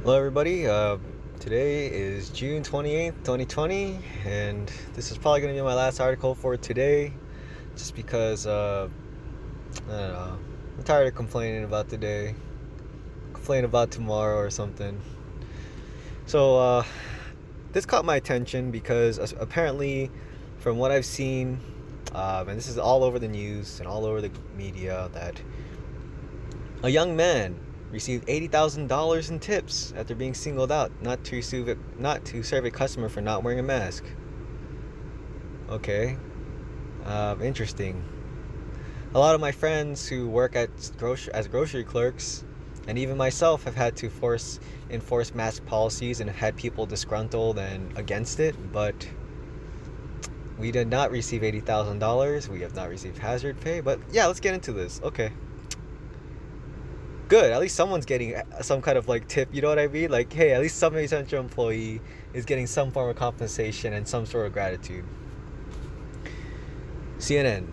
Hello, everybody. Today is June 28th, 2020, and this is probably going to be my last article for today just because, I don't know, I'm tired of complaining about today, complain about tomorrow or something. So, this caught my attention because apparently, from what I've seen, and this is all over the news and all over the media, that a young man received $80,000 in tips after being singled out not to serve a customer for not wearing a mask. Okay, interesting. A lot of my friends who work as grocery clerks, and even myself, have had to enforce mask policies and have had people disgruntled and against it. But we did not receive $80,000. We have not received hazard pay. But yeah, let's get into this. Okay. Good. At least someone's getting some kind of like tip. You know what I mean? Like, hey, at least some essential employee is getting some form of compensation and some sort of gratitude. CNN.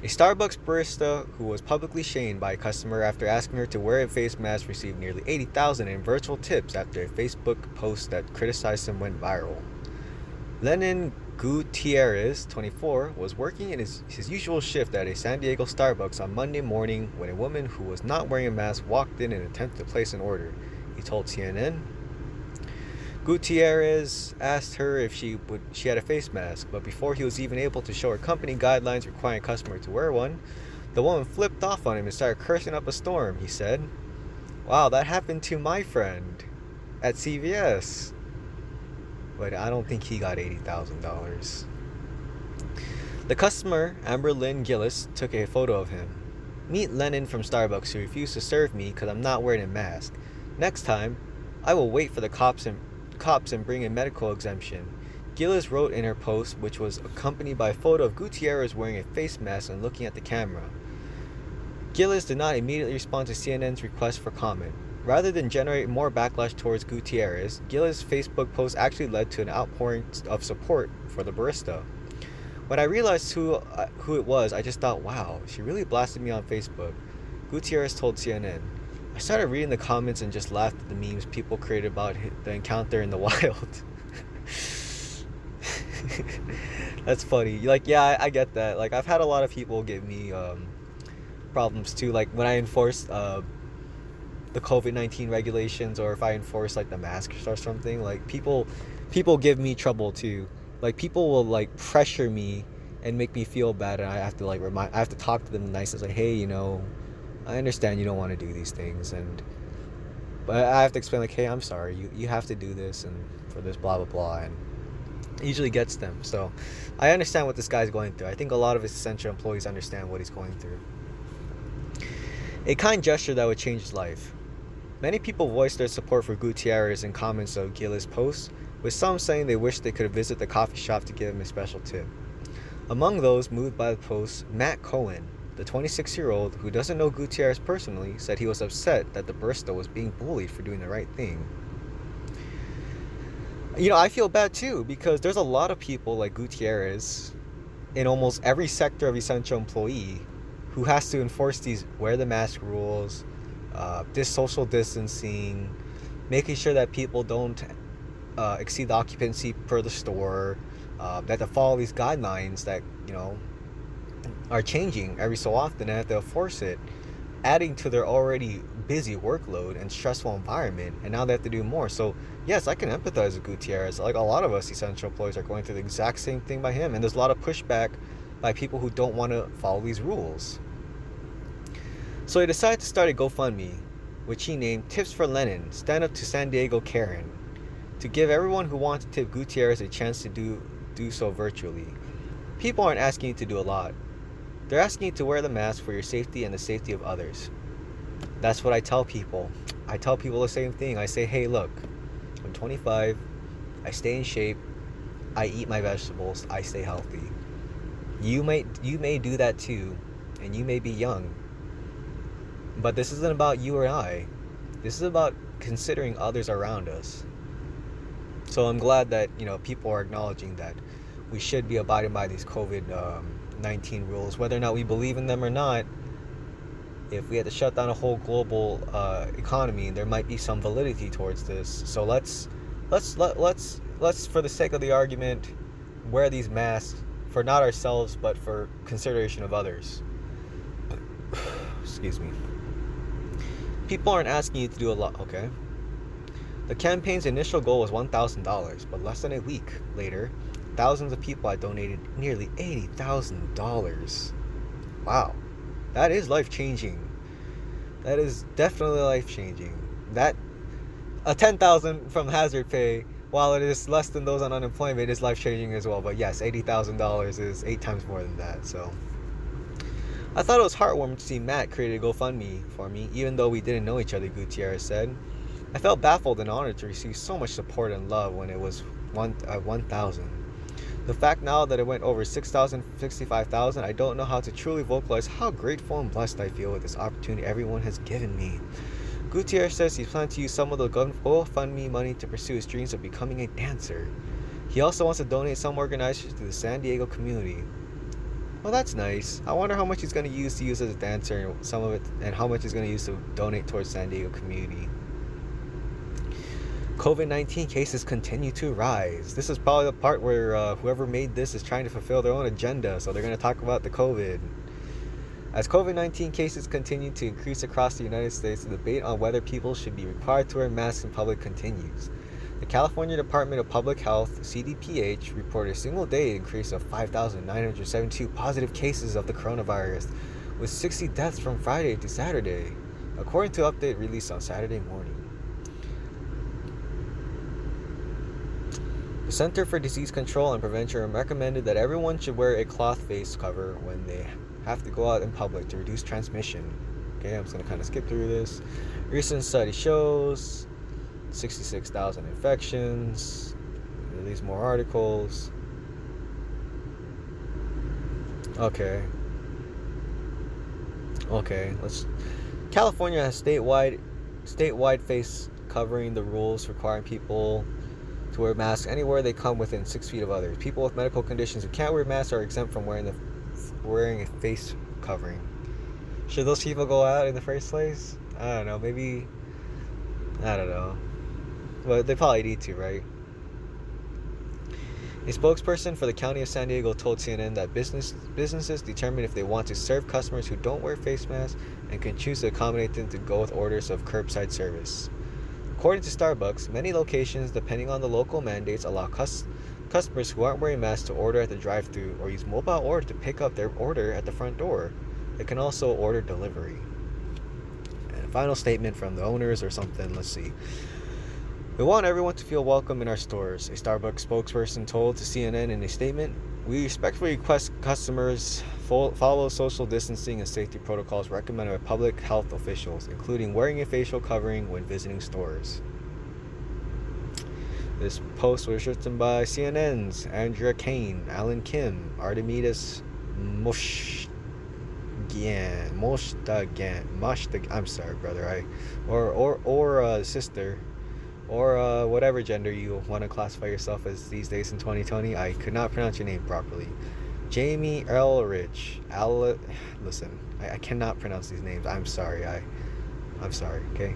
A Starbucks barista who was publicly shamed by a customer after asking her to wear a face mask received nearly $80,000 in virtual tips after a Facebook post that criticized him went viral. Lenin Gutierrez, 24, was working in his usual shift at a San Diego Starbucks on Monday morning when a woman who was not wearing a mask walked in and attempted to place an order, he told CNN. Gutierrez asked her if she had a face mask, but before he was even able to show her company guidelines requiring a customer to wear one, the woman flipped off on him and started cursing up a storm, he said. Wow, that happened to my friend at CVS. But I don't think he got $80,000. The customer, Amber Lynn Gillis, took a photo of him. Meet Lennon from Starbucks who refused to serve me because I'm not wearing a mask. Next time, I will wait for the cops and bring a medical exemption. Gillis wrote in her post, which was accompanied by a photo of Gutierrez wearing a face mask and looking at the camera. Gillis did not immediately respond to CNN's request for comment. Rather than generate more backlash towards Gutierrez, Gillis' Facebook post actually led to an outpouring of support for the barista. When I realized who it was, I just thought, wow, she really blasted me on Facebook. Gutierrez told CNN. I started reading the comments and just laughed at the memes people created about the encounter in the wild. That's funny. Like, yeah, I get that. Like, I've had a lot of people give me problems too. Like, when I enforced the COVID-19 regulations, or if I enforce like the masks or something, like people give me trouble too. Like, people will like pressure me and make me feel bad, and I have to I have to talk to them nice and say, hey, I understand you don't want to do these things, but I have to explain, like, hey, I'm sorry, you have to do this and for this blah blah blah, and it usually gets them. So I understand what this guy's going through. I think a lot of his essential employees understand what he's going through. A kind gesture that would change his life. Many people voiced their support for Gutierrez in comments of Gillis' posts, with some saying they wish they could visit the coffee shop to give him a special tip. Among those moved by the post, Matt Cohen, the 26-year-old who doesn't know Gutierrez personally, said he was upset that the barista was being bullied for doing the right thing. I feel bad too, because there's a lot of people like Gutierrez in almost every sector of essential employee who has to enforce these wear the mask rules, this social distancing, making sure that people don't exceed the occupancy per the store, that to follow these guidelines that are changing every so often, and have to enforce it, adding to their already busy workload and stressful environment, and now they have to do more. So yes, I can empathize with Gutierrez. Like, a lot of us essential employees are going through the exact same thing by him, and there's a lot of pushback by people who don't want to follow these rules. So he decided to start a GoFundMe, which he named Tips for Lenin, Stand Up to San Diego Karen, to give everyone who wants to tip Gutierrez a chance to do so virtually. People aren't asking you to do a lot. They're asking you to wear the mask for your safety and the safety of others. That's what I tell people. I tell people the same thing. I say, hey, look, I'm 25, I stay in shape, I eat my vegetables, I stay healthy. You may do that too, and you may be young. But this isn't about you or I. This is about considering others around us. So I'm glad that people are acknowledging that we should be abiding by these COVID-19 rules, whether or not we believe in them or not. if we had to shut down a whole global economy, there might be some validity towards this. So let's for the sake of the argument, wear these masks for not ourselves but for consideration of others. Excuse me. People aren't asking you to do a lot. Okay. The campaign's initial goal was $1,000, but less than a week later, thousands of people had donated nearly $80,000. Wow, that is life changing. That is definitely life changing. That a 10,000 from hazard pay, while it is less than those on unemployment, is life changing as well. But yes, $80,000 is 8 times more than that. So I thought it was heartwarming to see Matt create a GoFundMe for me, even though we didn't know each other. Gutierrez said, "I felt baffled and honored to receive so much support and love when it was 1,000. The fact now that it went over 6,000, 65,000, I don't know how to truly vocalize how grateful and blessed I feel with this opportunity everyone has given me." Gutierrez says he plans to use some of the GoFundMe money to pursue his dreams of becoming a dancer. He also wants to donate some organizers to the San Diego community. Well, that's nice. I wonder how much he's going to use as a dancer, and some of it, and how much he's going to use to donate towards San Diego community. COVID-19 cases continue to rise. This is probably the part where whoever made this is trying to fulfill their own agenda, so they're going to talk about the COVID. As COVID-19 cases continue to increase across the United States, the debate on whether people should be required to wear masks in public continues. The California Department of Public Health, CDPH, reported a single-day increase of 5,972 positive cases of the coronavirus, with 60 deaths from Friday to Saturday, according to an update released on Saturday morning. The Center for Disease Control and Prevention recommended that everyone should wear a cloth face cover when they have to go out in public to reduce transmission. Okay, I'm just going to kind of skip through this. Recent study shows 66,000 infections. Release more articles. Okay, let's. California has statewide face covering the rules requiring people to wear masks anywhere they come within 6 feet of others. People with medical conditions who can't wear masks are exempt from wearing a face covering. Should those people go out in the first place? I don't know. Maybe. I don't know. But they probably need to, right? A spokesperson for the County of San Diego told CNN that businesses determine if they want to serve customers who don't wear face masks and can choose to accommodate them to go with orders of curbside service. According to Starbucks, many locations, depending on the local mandates, allow customers who aren't wearing masks to order at the drive-thru or use mobile order to pick up their order at the front door. They can also order delivery. And a final statement from the owners or something. Let's see. "We want everyone to feel welcome in our stores," a Starbucks spokesperson told to CNN in a statement. "We respectfully request customers follow social distancing and safety protocols recommended by public health officials, including wearing a facial covering when visiting stores." This post was written by CNN's Andrea Kane, Alan Kim, Artemidas Moshtagan. I'm sorry, brother. Or sister, or whatever gender you want to classify yourself as these days in 2020. I could not pronounce your name properly. Jamie Elrich. Listen, I cannot pronounce these names. I'm sorry. I'm sorry. Okay,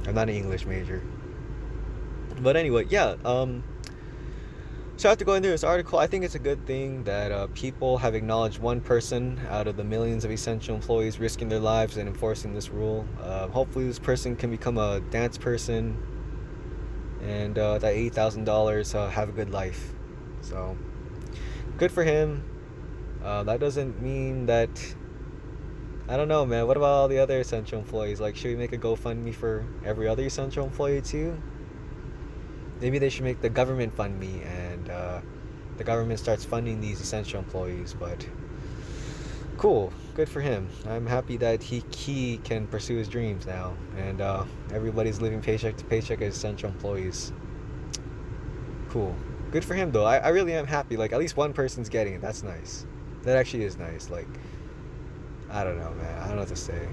I'm not an English major. But anyway, yeah. So after going through this article, I think it's a good thing that people have acknowledged one person out of the millions of essential employees risking their lives and enforcing this rule. Hopefully, this person can become a dance person, and that $80,000 have a good life. So good for him. That doesn't mean that. I don't know, man. What about all the other essential employees? Like, should we make a GoFundMe for every other essential employee too? Maybe they should make the government fund me, and the government starts funding these essential employees. But cool, good for him. I'm happy that he can pursue his dreams now, and everybody's living paycheck to paycheck as essential employees. Cool, good for him though. I really am happy. Like, at least one person's getting it. That's nice. That actually is nice. Like, I don't know, man. I don't know what to say.